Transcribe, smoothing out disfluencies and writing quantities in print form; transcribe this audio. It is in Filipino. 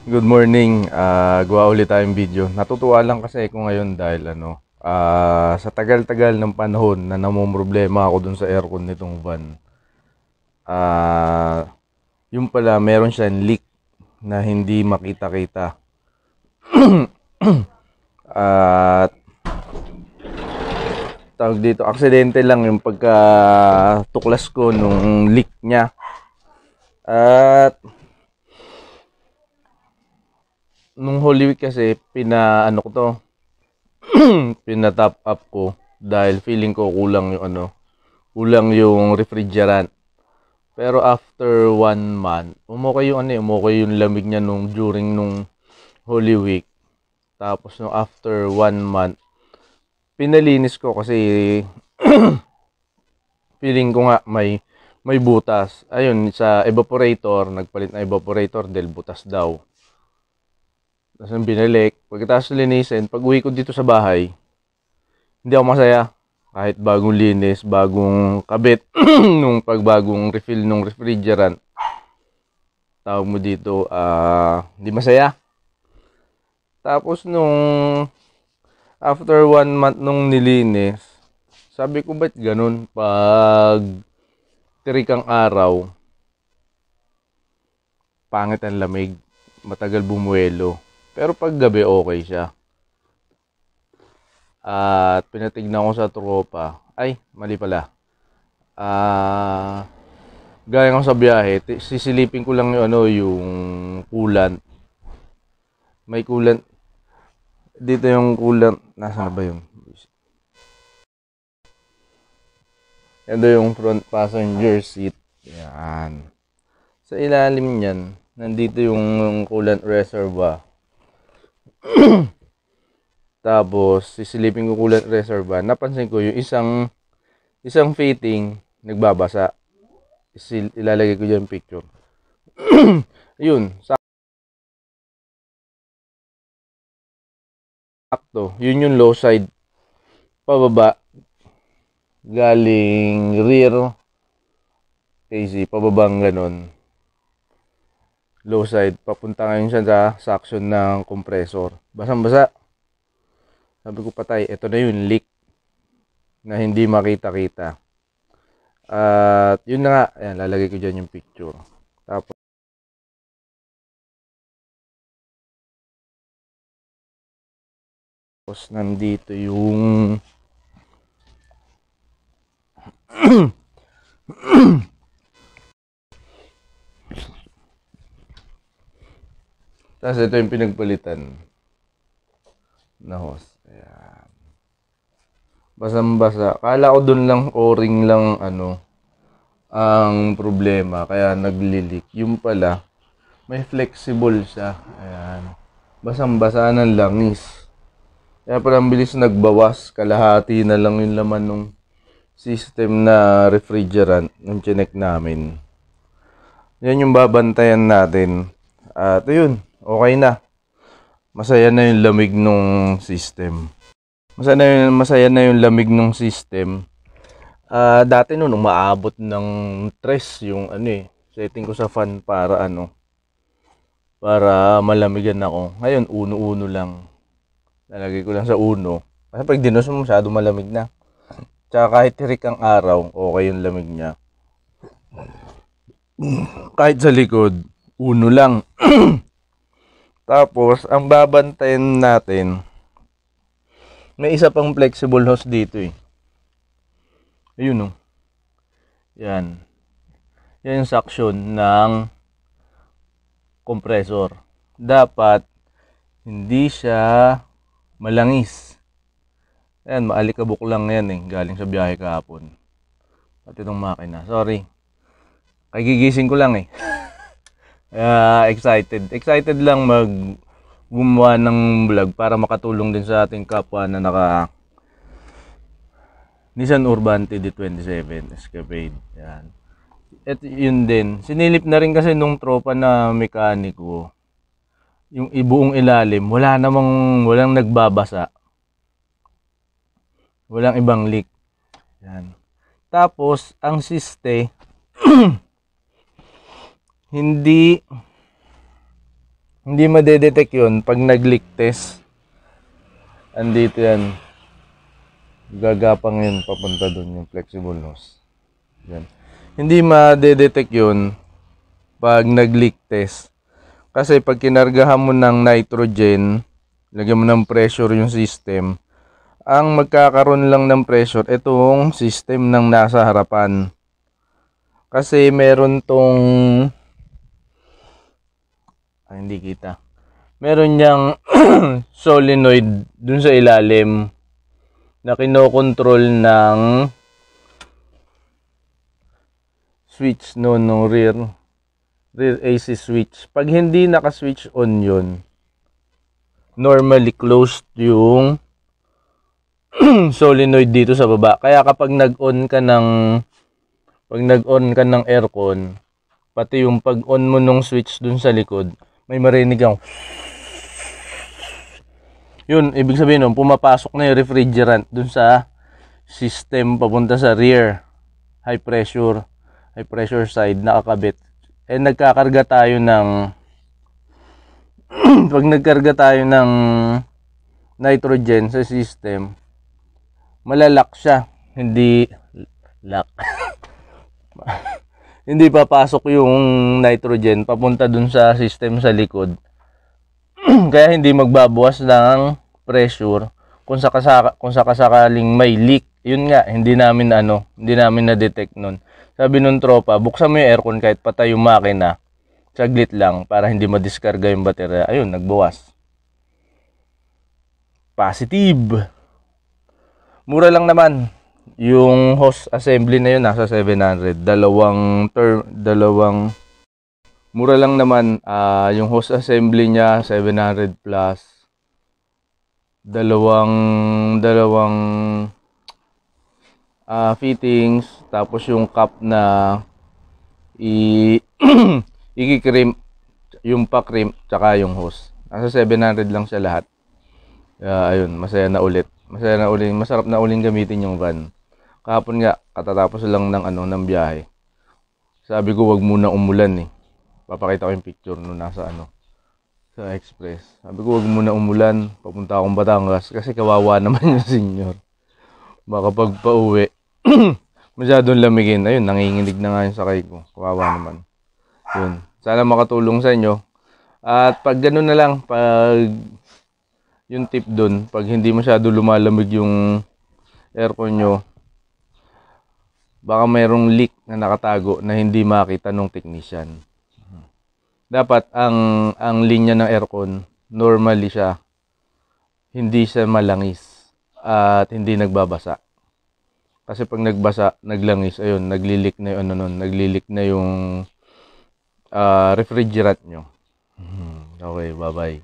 Good morning. Gawa ulit tayong video. Natutuwa lang kasi ako ngayon dahil sa tagal-tagal ng panahon na namomroblema ako dun sa aircon nitong van. Ah, yung pala meron siyang leak na hindi makita-kita. At tawag dito, aksidente lang yung pagkatuklas ko nung leak niya. At nung Holy Week kasi pinaano ko to, pina-top up ko dahil feeling ko kulang yung refrigerant. Pero after 1 month, umokay yung lamig niya during nung Holy Week. Tapos nung after 1 month, pinalinis ko kasi feeling ko nga may butas. Ayun, sa evaporator, nagpalit na evaporator dahil butas daw. Tapos binalik. Pagkatapos linisin, pag uwi ko dito sa bahay, hindi ako masaya. Kahit bagong linis, bagong kabit, nung pagbagong refill nung refrigerant, tawag mo dito, hindi masaya. Tapos after 1 month nung nilinis, sabi ko ba't ganun? Pag tirikang araw, pangit ang lamig, matagal bumuelo. Pero pag gabi okay siya. At pinatignan ko sa tropa, ay, mali pala. Gaya ko sa biyahe, sisilipin ko lang yung coolant. May coolant dito, yung coolant, nasaan na ba yun? Ito yung front passenger seat. Yan. Sa ilalim niyan, nandito yung coolant reservoir. Tapos, sisilipin ko coolant reservoir. Napansin ko yung isang fitting nagbabasa. Ilalagay ko dyan picture. Yun, sakto. Yun yung low side pababa. Galing rear AC, pababang ganun. Low side, papunta ngayon siya sa suction ng compressor. Basang-basa. Sabi ko patay, ito na yung leak na hindi makita-kita. At yun na nga, ayan, lalagay ko dyan yung picture. Tapos, nandito yung tapos ito yung pinagpalitan na hose. Ayan. Basang-basa. Kala ko dun lang, o-ring lang, ang problema. Kaya naglilik. Yung pala, may flexible siya. Ayan. Basang-basa ng langis. Kaya parang bilis nagbawas. Kalahati na lang yung laman ng system na refrigerant ng chinek namin. Yan yung babantayan natin. At yun, okay na. Masaya na yung lamig ng system. Masaya na yung lamig ng system. Dati nung umaabot ng 3 yung setting ko sa fan para para malamigan ako. Ngayon, uno lang. Lalagay ko lang sa uno. Kasi pag dinos mo, masyado malamig na. Tsaka kahit tirik ang araw, okay yung lamig niya. Kahit sa likod, uno lang. Tapos, ang babantayan natin, may isa pang flexible hose dito eh. Ayun oh. Yan. Yan yung suction ng compressor. Dapat, hindi siya malangis. Ayan, maalikabok lang yan eh. Galing sa biyahe kahapon. At itong makina. Sorry. Kagigising ko lang eh. Excited. Excited lang gumawa ng vlog para makatulong din sa ating kapwa na naka Nissan Urbante D27 Escapade. Yan. At yun din. Sinilip na rin kasi nung tropa na mekaniko. Yung ibuong ilalim, walang nagbabasa. Walang ibang leak. Yan. Tapos, ang siste, hindi Hindi madedetect yun pag nag-leak test. Andito yan. Gagapang yun papunta dun yung flexible hose. Yan. Hindi madedetect yun pag nag-leak test. Kasi pag kinargahan mo ng nitrogen, lagyan mo ng pressure yung system, ang magkakaroon lang ng pressure itong system ng nasa harapan. Kasi meron tong hindi kita. Meron niyang solenoid dun sa ilalim na kinokontrol ng switch no rear AC switch. Pag hindi naka-switch on yun, normally closed yung solenoid dito sa baba. Kaya kapag nag-on ka ng aircon, pati yung pag-on mo nung switch dun sa likod, may marinig kang yun, ibig sabihin nun, pumapasok na yung refrigerant dun sa system papunta sa rear high pressure side nakakabit. Nagkakarga tayo ng pag nagkarga tayo ng nitrogen sa system, malalak siya, hindi lock. Hindi papasok yung nitrogen papunta dun sa system sa likod. Kaya hindi magbabawas ng pressure kung sakasakaling may leak. Yun nga, hindi namin na-detect nun. Sabi nung tropa, buksan mo yung aircon kahit patay yung makina, saglit lang para hindi madiskarga yung baterya. Ayun, nagbawas. Positive. Mura lang naman. Yung hose assembly na yun nasa 700. Mura lang naman. Yung hose assembly niya 700 plus. Dalawang fittings, tapos yung cup na ikikrim, yung pa-crimp, tsaka yung hose. Nasa 700 lang siya lahat. Ayun, masaya na ulit. Masarap na uling gamitin yung van. Kahapon nga, katatapos lang ng biyahe. Sabi ko, wag muna umulan eh. Papakita ko yung picture nung nasa sa express. Sabi ko, wag muna umulan. Papunta akong Batangas kasi kawawa naman yung senior. Baka pag pauwi, masyadong lamigin. Ayun, nanginginig na nga yung sakay ko. Kawawa naman. Yun. Sana makatulong sa inyo. At pag gano'n na lang, pag yung tip dun, pag hindi masyado lumalamig yung aircon nyo, baka mayroong leak na nakatago na hindi makita ng technician. Dapat ang linya ng aircon, normally siya, hindi siya malangis at hindi nagbabasa. Kasi pag nagbasa, naglangis, ayun, naglilik na yung refrigerant nyo. Okay, bye-bye.